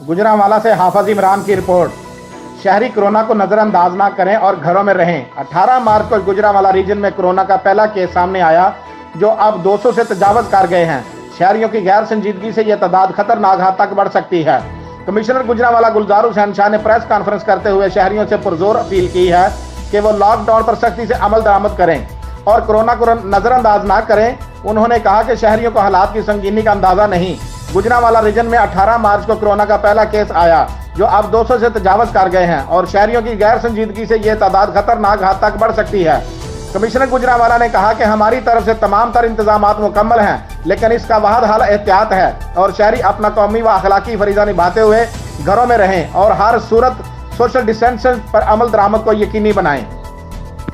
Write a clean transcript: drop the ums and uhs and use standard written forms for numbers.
गुजरांवाला से हाफिज इमरान की रिपोर्ट। शहरी कोरोना को नजरअंदाज ना करें और घरों में रहें। 18 मार्च को गुजरांवाला रीजन में कोरोना का पहला केस सामने आया, जो अब 200 से तजावज कर गए हैं। शहरियों की गैर संजीदगी से यह तादाद खतरनाक हद तक बढ़ सकती है। कमिश्नर गुजरांवाला गुलजार हुसैन शाह ने प्रेस कॉन्फ्रेंस करते हुए शहरियों से पुरजोर अपील की है कि वो लॉकडाउन पर सख्ती से अमल दरामद करें और कोरोना को नजरअंदाज ना करें। उन्होंने कहा कि शहरियों को हालात की संगीनी का अंदाजा नहीं। गुजरांवाला रीजन में 18 मार्च को कोरोना का पहला केस आया, जो अब 200 से तजावज कर गए हैं और शहरियों की गैर संजीदगी से यह तादाद खतरनाक हद तक बढ़ सकती है। कमिश्नर गुजरांवाला ने कहा कि हमारी तरफ से तमाम तर इंतजामात मुकम्मल हैं, लेकिन इसका वाहद हल एहतियात है और शहरी अपना कौमी व अखलाकी फरीज़ा निभाते हुए घरों में रहें और हर सूरत सोशल डिस्टेंसिंग पर अमल दरामद को यकीनी बनाएं।